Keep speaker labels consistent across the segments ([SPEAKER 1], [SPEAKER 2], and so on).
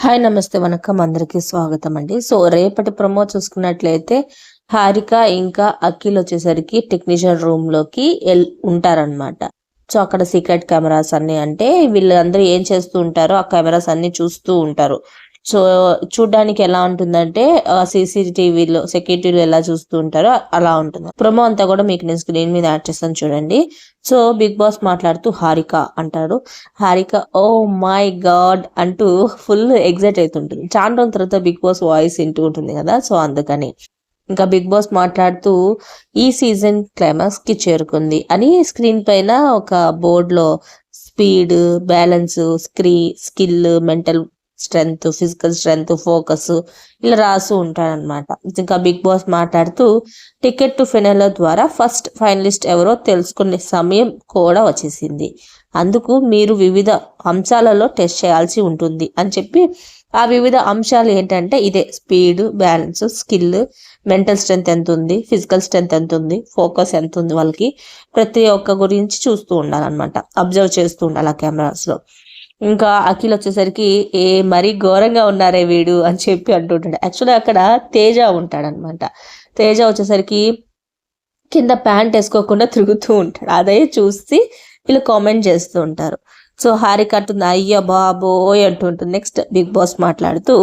[SPEAKER 1] Hi నమస్తే వనకం అందరికీ స్వాగతం అండి. సో రేపటి ప్రమో చూసుకున్నట్లయితే హారిక ఇంకా అఖిల్ వచ్చేసరికి టెక్నీషియన్ రూమ్ లోకి ఉంటారనమాట. సో అక్కడ సీక్రెట్ కెమెరాస్ అన్ని అంటే వీళ్ళందరూ ఏం చేస్తూ ఉంటారో ఆ కెమెరాస్ అన్ని చూస్తూ ఉంటారు. సో చూడ్డానికి ఎలా ఉంటుందంటే సీసీటీవీలో సెక్యూరిటీలో ఎలా చూస్తూ ఉంటారో అలా ఉంటుంది. ప్రొమో అంతా కూడా మీకు నేను స్క్రీన్ మీద యాడ్ చేస్తాను చూడండి. సో బిగ్ బాస్ మాట్లాడుతూ హారిక అంటారు. హారిక ఓ మై గాడ్ అంటూ ఫుల్ ఎగ్జైట్ అవుతుంటుంది. చాలా రోజుల తర్వాత బిగ్ బాస్ వాయిస్ వింటూ ఉంటుంది కదా, సో అందుకని ఇంకా బిగ్ బాస్ మాట్లాడుతూ ఈ సీజన్ క్లైమాక్స్ కి చేరుకుంది అని స్క్రీన్ పైన ఒక బోర్డ్ లో speed, balance, skill, mental strength, physical strength, focus ఇలా రాస్తూ ఉంటాడనమాట. ఇంకా బిగ్ బాస్ మాట్లాడుతూ టికెట్ టు ఫైనల్ ద్వారా ఫస్ట్ ఫైనలిస్ట్ ఎవరో తెలుసుకునే సమయం కూడా వచ్చేసింది. అందుకు మీరు వివిధ అంశాలలో టెస్ట్ చేయాల్సి ఉంటుంది అని చెప్పి ఆ వివిధ అంశాలు ఏంటంటే ఇదే speed, balance, skill, mental strength ఎంత ఉంది, ఫిజికల్ స్ట్రెంగ్త్ ఎంత ఉంది, ఫోకస్ ఎంత ఉంది, వాళ్ళకి ప్రతి ఒక్క గురించి చూస్తూ ఉండాలన్నమాట. అబ్జర్వ్ చేస్తూ ఉండాలి ఆ కెమెరాస్ లో. ఇంకా అఖిల్ వచ్చేసరికి మరీ ఘోరంగా ఉన్నారే వీడు అని చెప్పి అంటుంటాడు. యాక్చువల్లీ అక్కడ తేజ ఉంటాడనమాట. తేజ వచ్చేసరికి కింద ప్యాంట్ వేసుకోకుండా తిరుగుతూ ఉంటాడు. అదే చూసి వీళ్ళు కామెంట్ చేస్తూ ఉంటారు. సో హారిక అంటుంది అయ్య బాబోయ్ అంటుంటుంది. నెక్స్ట్ బిగ్ బాస్ మాట్లాడుతూ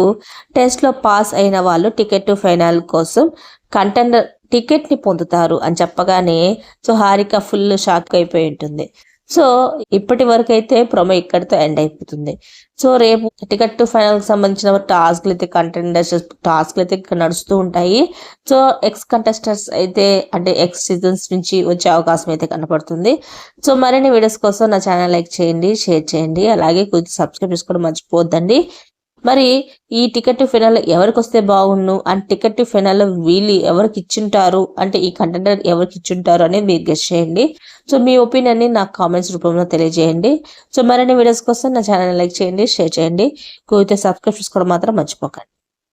[SPEAKER 1] టెస్ట్ లో పాస్ అయిన వాళ్ళు టికెట్ టు ఫైనల్ కోసం కంటెండర్ టికెట్ ని పొందుతారు అని చెప్పగానే సో హారిక ఫుల్ షాక్ అయిపోయి ఉంటుంది. సో ఇప్పటి వరకు అయితే ప్రొమో ఇక్కడితో ఎండ్ అయిపోతుంది. సో రేపు టికెట్ టు ఫైనల్ కి సంబంధించిన టాస్క్లు అయితే కంటెండర్స్ టాస్క్లు అయితే ఇక్కడ నడుస్తూ ఉంటాయి. సో ఎక్స్ కంటెస్టర్స్ అయితే అంటే ఎక్స్ సీజన్స్ నుంచి వచ్చే అవకాశం అయితే కనపడుతుంది. సో మరిన్ని వీడియోస్ కోసం నా ఛానల్ లైక్ చేయండి, షేర్ చేయండి, అలాగే కొంచెం సబ్స్క్రైబ్ చేసుకోవడం మర్చిపోద్దండి. మరి ఈ టికెట్ టు ఫైనల్ ఎవరికి వస్తే బాగుండు అండ్ టికెట్ టు ఫైనల్ వీళ్ళు ఎవరికి ఇచ్చుంటారు అంటే ఈ కంటెండర్ ఎవరికి ఇచ్చుంటారు అనేది మీరు గెస్ చేయండి. సో మీ ఒపీనియన్ని నాకు కామెంట్స్ రూపంలో తెలియజేయండి. సో మరిన్ని వీడియోస్ కోసం నా ఛానల్ లైక్ చేయండి, షేర్ చేయండి, కుదిరితే సబ్స్క్రైబ్ చేసుకోవడం మాత్రం మర్చిపోకండి.